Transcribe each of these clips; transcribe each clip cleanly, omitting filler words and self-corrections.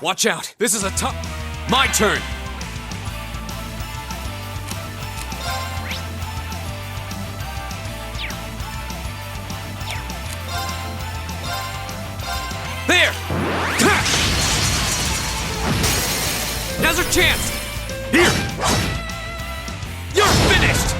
Watch out. This is a tough... My turn. There! Now's our chance! Here! You're finished!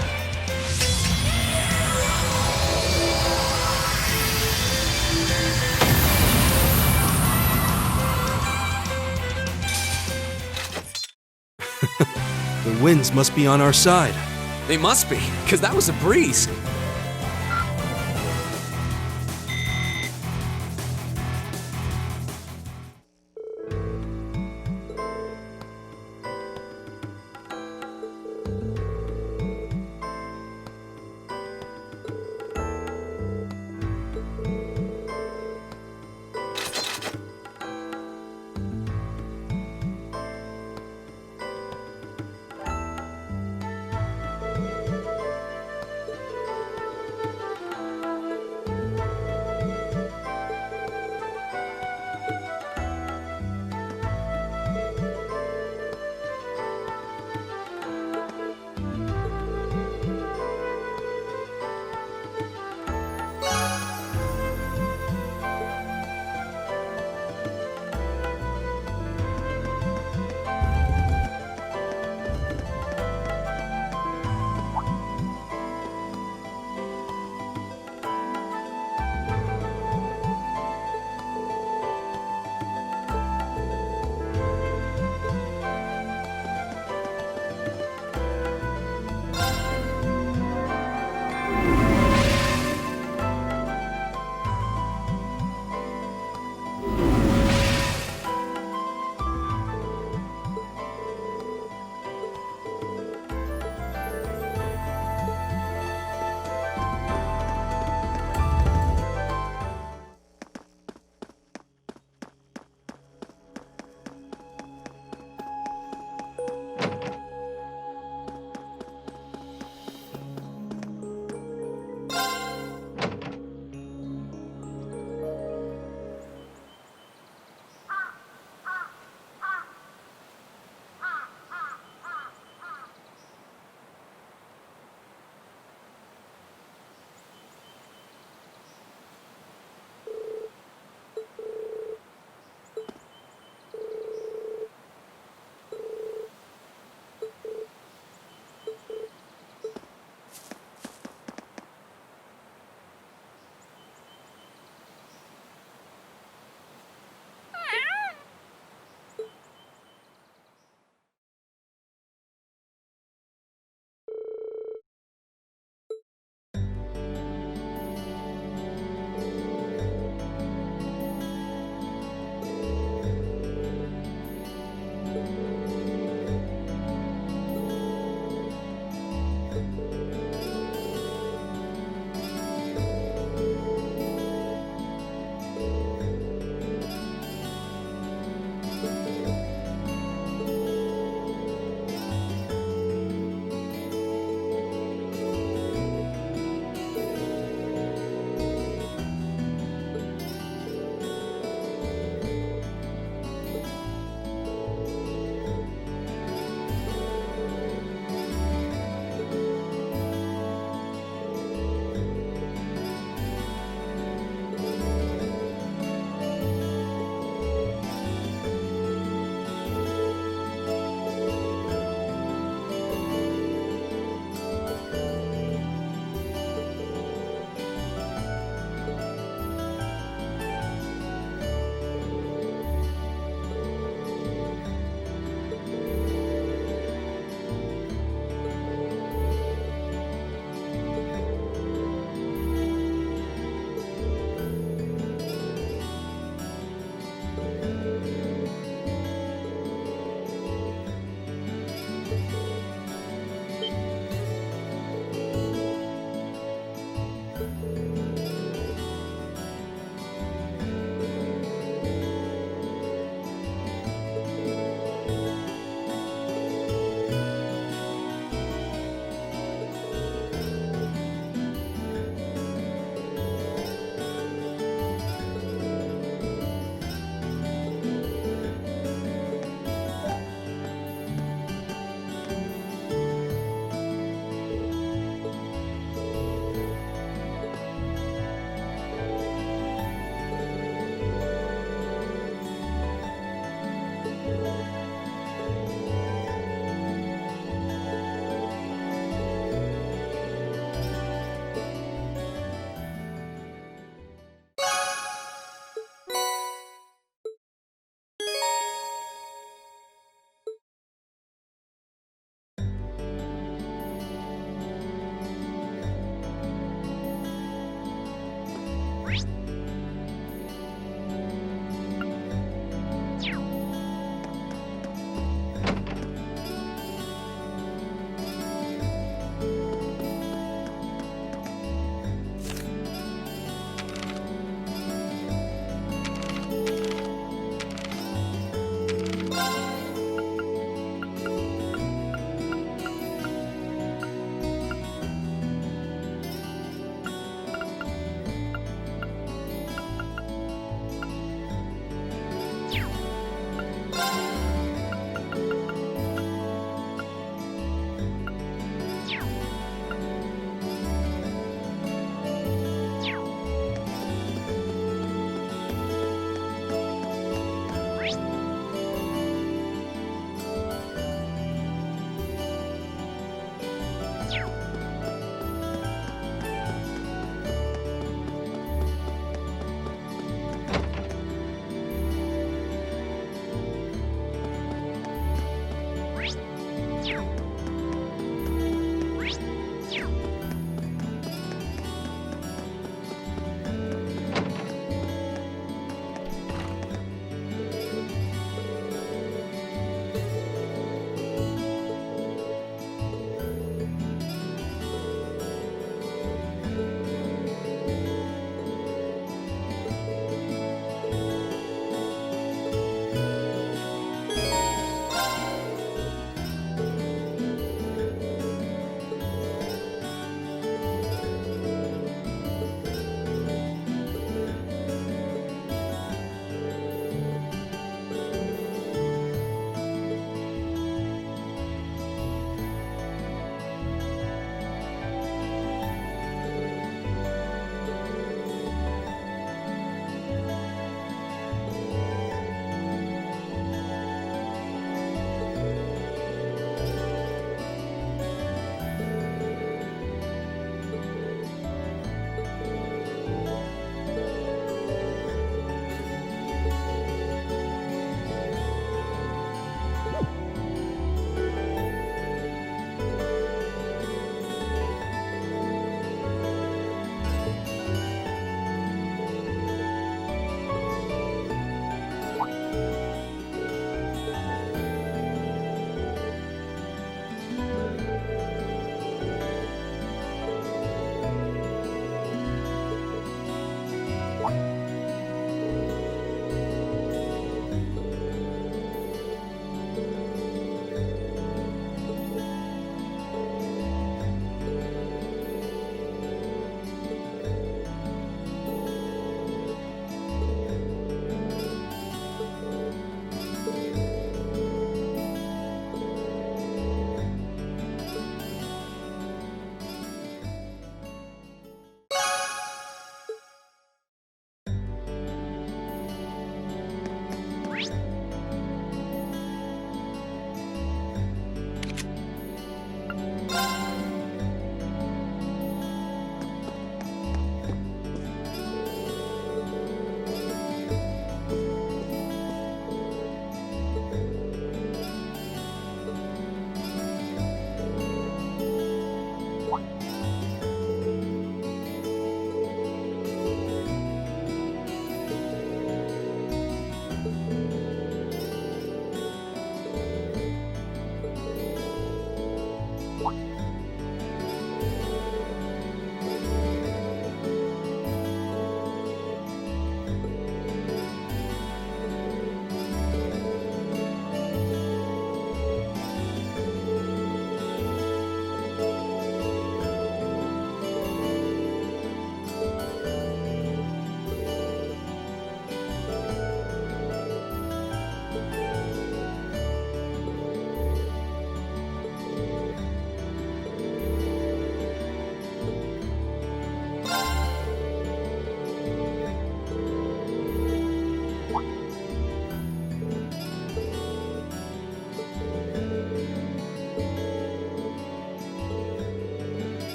The winds must be on our side. They must be, because that was a breeze.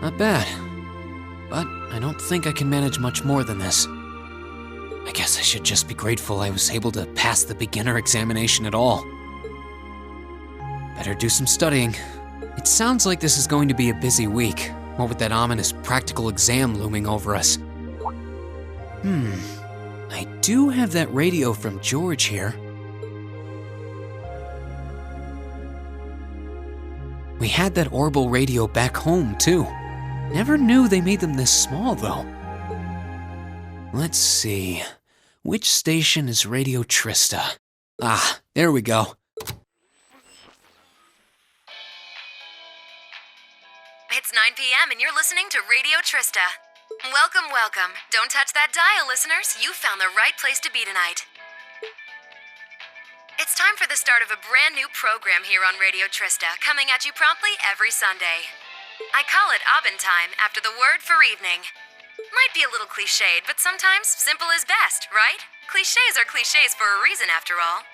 Not bad. But I don't think I can manage much more than this. I guess I should just be grateful I was able to pass the beginner examination at all. Better do some studying. It sounds like this is going to be a busy week, what with that ominous practical exam looming over us. I do have that radio from George here. We had that Orbital radio back home, too. Never knew they made them this small, though. Let's see. Which station is Radio Trista? Ah, there we go. It's 9 p.m. and you're listening to Radio Trista. Welcome, welcome. Don't touch that dial, listeners. You found the right place to be tonight. It's time for the start of a brand new program here on Radio Trista, coming at you promptly every Sunday. I call it Abend Time after the word for evening. Might be a little cliched, but sometimes simple is best, right? Clichés are clichés for a reason, after all.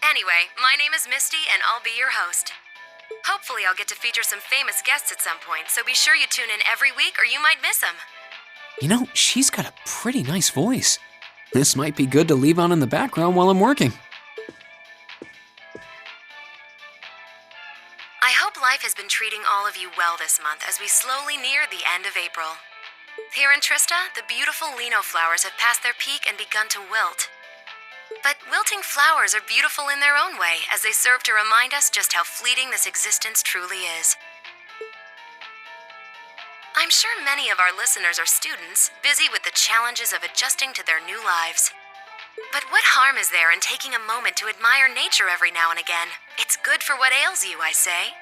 Anyway, my name is Misty, and I'll be your host. Hopefully I'll get to feature some famous guests at some point, so be sure you tune in every week or you might miss them. You know, she's got a pretty nice voice. This might be good to leave on in the background while I'm working. I hope life has been treating all of you well this month as we slowly near the end of April. Here in Trista, the beautiful lino flowers have passed their peak and begun to wilt. But wilting flowers are beautiful in their own way, as they serve to remind us just how fleeting this existence truly is. I'm sure many of our listeners are students, busy with the challenges of adjusting to their new lives. But what harm is there in taking a moment to admire nature every now and again? It's good for what ails you, I say.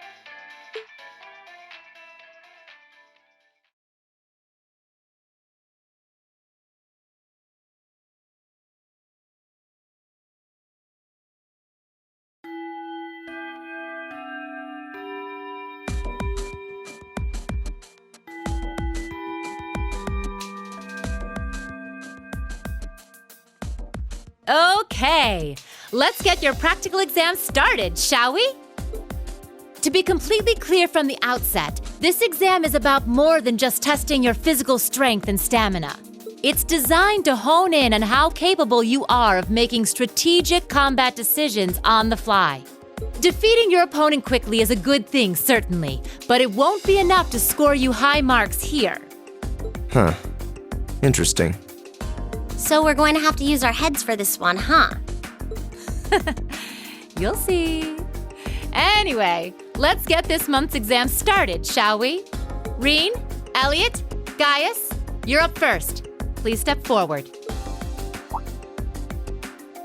Okay, let's get your practical exam started, shall we? To be completely clear from the outset, this exam is about more than just testing your physical strength and stamina. It's designed to hone in on how capable you are of making strategic combat decisions on the fly. Defeating your opponent quickly is a good thing, certainly, but it won't be enough to score you high marks here. Huh. Interesting. So we're going to have to use our heads for this one, huh? You'll see. Anyway, let's get this month's exam started, shall we? Reen, Elliot, Gaius, you're up first. Please step forward.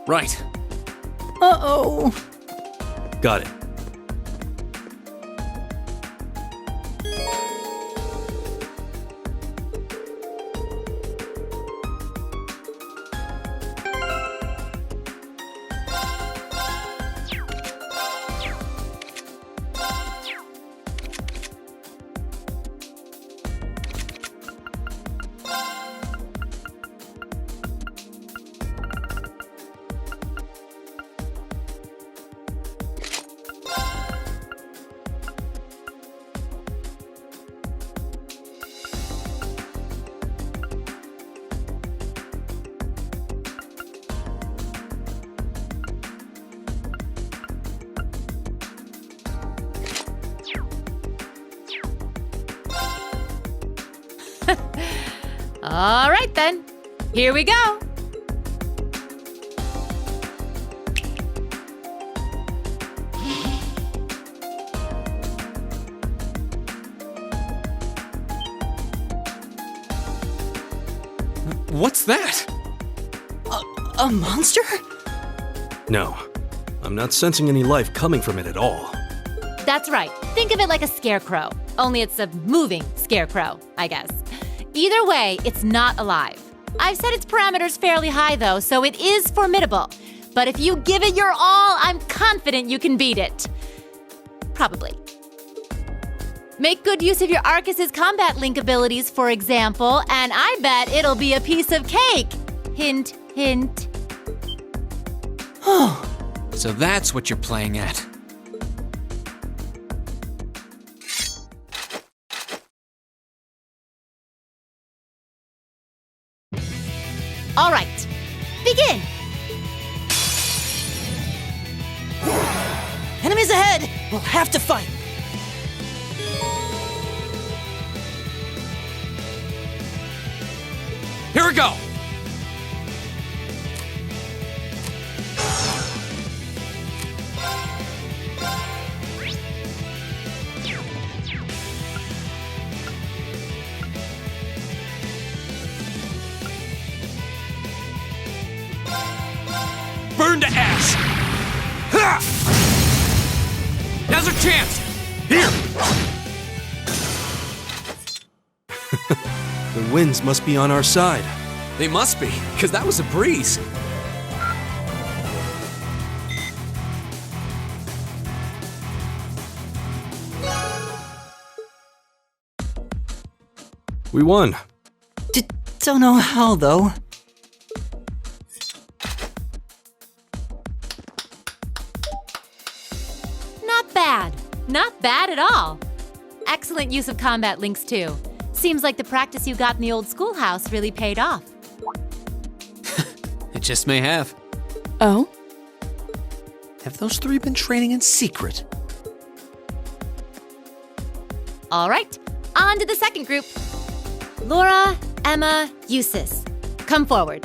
Right. Uh-oh. Got it. All right then, here we go. What's that? A monster? No, I'm not sensing any life coming from it at all. That's right. Think of it like a scarecrow, only it's a moving scarecrow, I guess. Either way, it's not alive. I've set its parameters fairly high, though, so it is formidable. But if you give it your all, I'm confident you can beat it. Probably. Make good use of your Arcus's combat link abilities, for example, and I bet it'll be a piece of cake. Hint, hint. So that's what you're playing at. All right, begin! Enemies ahead! We'll have to fight! Here we go! Burn to ash! Ha! Now's our chance! Here! The winds must be on our side. They must be, because that was a breeze. We won. Don't know how, though. Not bad. Not bad at all. Excellent use of combat links, too. Seems like the practice you got in the old schoolhouse really paid off. It just may have. Oh? Have those three been training in secret? All right, on to the second group. Laura, Emma, Eustace, come forward.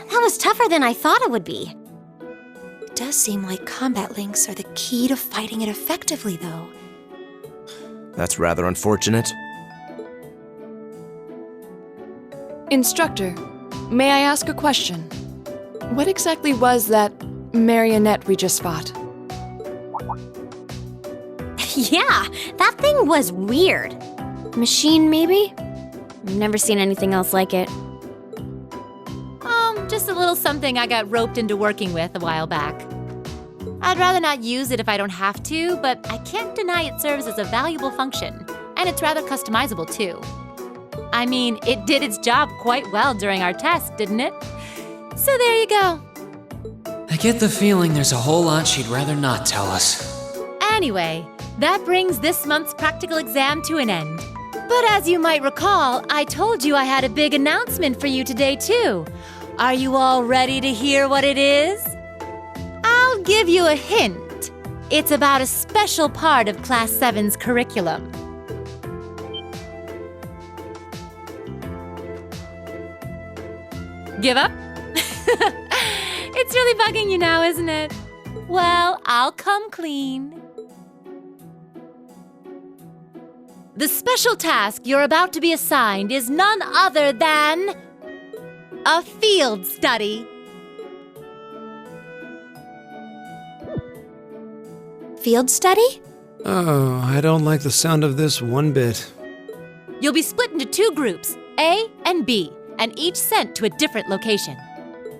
That was tougher than I thought it would be. It does seem like combat links are the key to fighting it effectively, though. That's rather unfortunate. Instructor, may I ask a question? What exactly was that marionette we just fought? Yeah, that thing was weird. Machine, maybe? I've never seen anything else like it. Just a little something I got roped into working with a while back. I'd rather not use it if I don't have to, but I can't deny it serves as a valuable function, and it's rather customizable too. I mean, it did its job quite well during our test, didn't it? So there you go. I get the feeling there's a whole lot she'd rather not tell us. Anyway, that brings this month's practical exam to an end. But as you might recall, I told you I had a big announcement for you today too. Are you all ready to hear what it is? I'll give you a hint. It's about a special part of Class 7's curriculum. Give up? It's really bugging you now, isn't it? Well, I'll come clean. The special task you're about to be assigned is none other than a field study. Field study? Oh, I don't like the sound of this one bit. You'll be split into two groups, A and B, and each sent to a different location.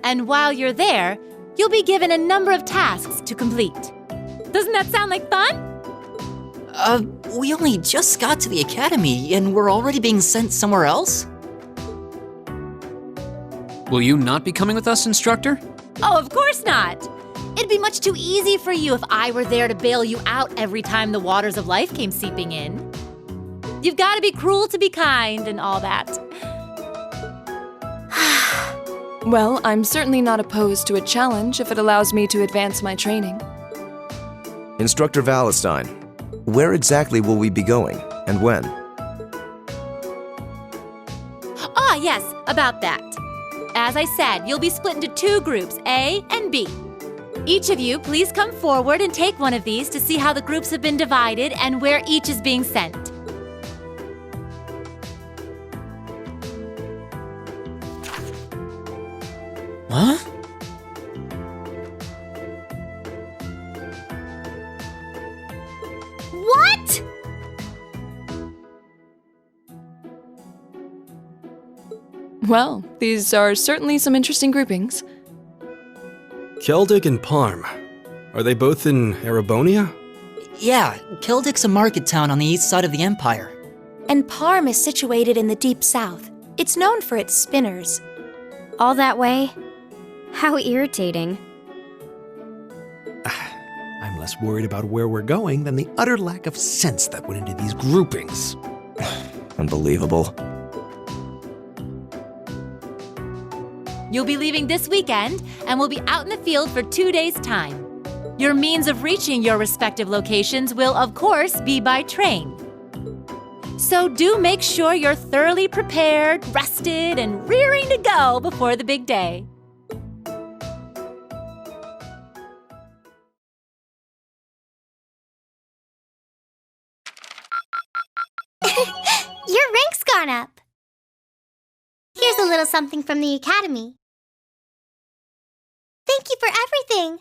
And while you're there, you'll be given a number of tasks to complete. Doesn't that sound like fun? We only just got to the academy, and we're already being sent somewhere else? Will you not be coming with us, instructor? Oh, of course not. It'd be much too easy for you if I were there to bail you out every time the waters of life came seeping in. You've got to be cruel to be kind and all that. Well, I'm certainly not opposed to a challenge if it allows me to advance my training. Instructor Valentine, where exactly will we be going, and when? Ah, yes, about that. As I said, you'll be split into two groups, A and B. Each of you, please come forward and take one of these to see how the groups have been divided and where each is being sent. Huh? What? Well, these are certainly some interesting groupings. Keldic and Parm. Are they both in Erebonia? Yeah, Keldic's a market town on the east side of the Empire. And Parm is situated in the deep south. It's known for its spinners. All that way? How irritating. I'm less worried about where we're going than the utter lack of sense that went into these groupings. Unbelievable. You'll be leaving this weekend, and we'll be out in the field for 2 days' time. Your means of reaching your respective locations will, of course, be by train. So do make sure you're thoroughly prepared, rested, and rearing to go before the big day. Your rank's gone up. Here's a little something from the Academy. Thank you for everything.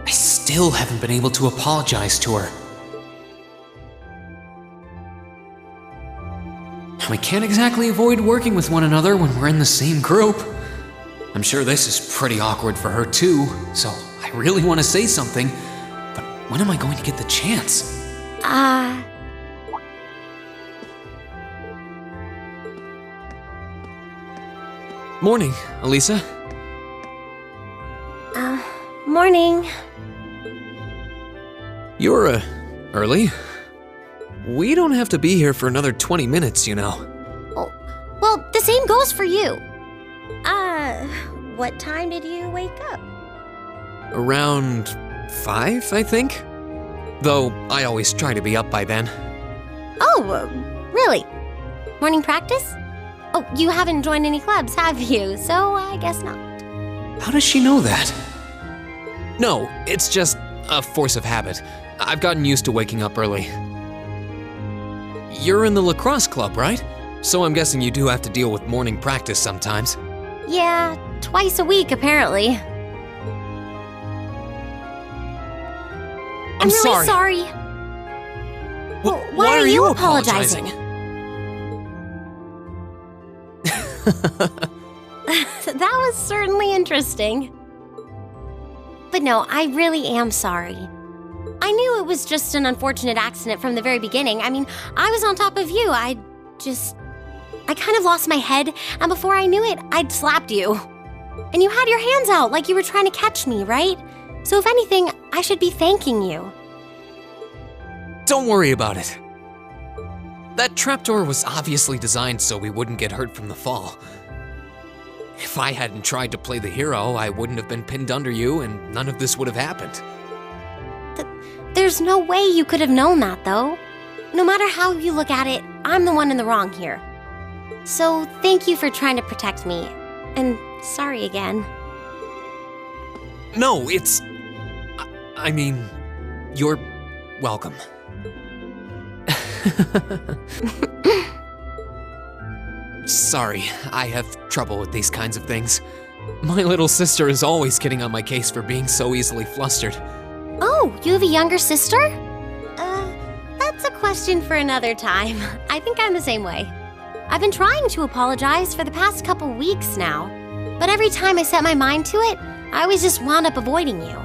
I still haven't been able to apologize to her. We can't exactly avoid working with one another when we're in the same group. I'm sure this is pretty awkward for her too, so I really want to say something, but when am I going to get the chance? Morning, Elisa. Morning. You're, early. We don't have to be here for another 20 minutes, you know. Oh, well, the same goes for you. What time did you wake up? Around 5, I think? Though I always try to be up by then. Oh, really? Morning practice? Oh, you haven't joined any clubs, have you? So I guess not. How does she know that? No, it's just a force of habit. I've gotten used to waking up early. You're in the lacrosse club, right? So I'm guessing you do have to deal with morning practice sometimes. Yeah, twice a week, apparently. I'm really sorry. Well, why are you apologizing? That was certainly interesting. But no, I really am sorry. I knew it was just an unfortunate accident from the very beginning. I mean, I was on top of you. I kind of lost my head, and before I knew it, I'd slapped you. And you had your hands out like you were trying to catch me, right? So if anything, I should be thanking you. Don't worry about it. That trapdoor was obviously designed so we wouldn't get hurt from the fall. If I hadn't tried to play the hero, I wouldn't have been pinned under you, and none of this would have happened. There's no way you could have known that, though. No matter how you look at it, I'm the one in the wrong here. So thank you for trying to protect me. And sorry again. No, it's... I mean, you're welcome. Sorry, I have trouble with these kinds of things. My little sister is always getting on my case for being so easily flustered. Oh, you have a younger sister? That's a question for another time. I think I'm the same way. I've been trying to apologize for the past couple weeks now, but every time I set my mind to it, I always just wound up avoiding you.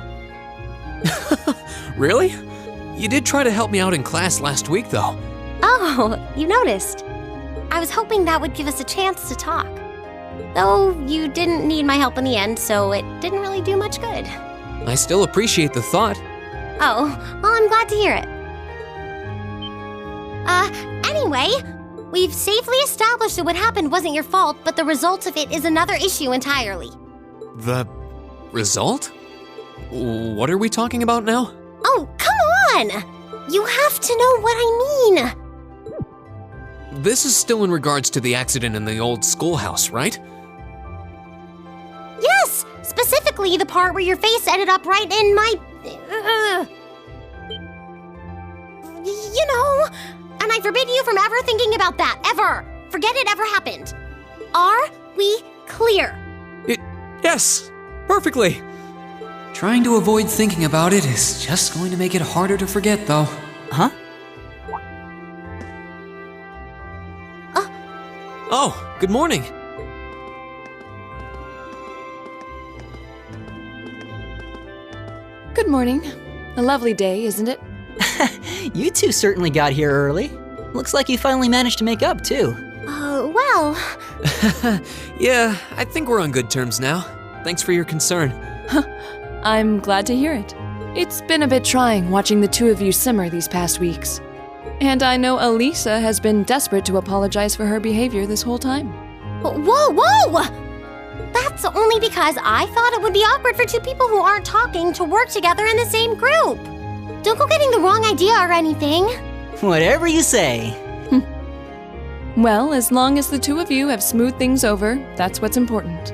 Really? You did try to help me out in class last week, though. Oh, you noticed. I was hoping that would give us a chance to talk. Though you didn't need my help in the end, so it didn't really do much good. I still appreciate the thought. Oh, well, I'm glad to hear it. Anyway, we've safely established that what happened wasn't your fault, but the result of it is another issue entirely. The result? What are we talking about now? Oh, come on! You have to know what I mean! This is still in regards to the accident in the old schoolhouse, right? Yes! Specifically the part where your face ended up right in my... You know, I forbid you from ever thinking about that, ever. Forget it ever happened. Are we clear? Yes, perfectly. Trying to avoid thinking about it is just going to make it harder to forget, though. Huh? Oh, good morning. Good morning. A lovely day, isn't it? You two certainly got here early. Looks like you finally managed to make up, too. Well... Yeah, I think we're on good terms now. Thanks for your concern. I'm glad to hear it. It's been a bit trying watching the two of you simmer these past weeks. And I know Elisa has been desperate to apologize for her behavior this whole time. Whoa! That's only because I thought it would be awkward for two people who aren't talking to work together in the same group. Don't go getting the wrong idea or anything. Whatever you say. Well, as long as the two of you have smoothed things over, that's what's important.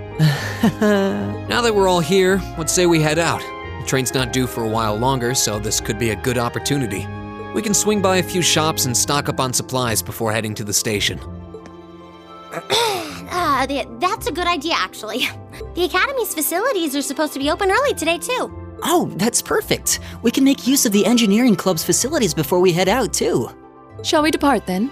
Now that we're all here, let's say we head out. The train's not due for a while longer, so this could be a good opportunity. We can swing by a few shops and stock up on supplies before heading to the station. That's a good idea, actually. The Academy's facilities are supposed to be open early today, too. Oh, that's perfect. We can make use of the engineering club's facilities before we head out, too. Shall we depart then?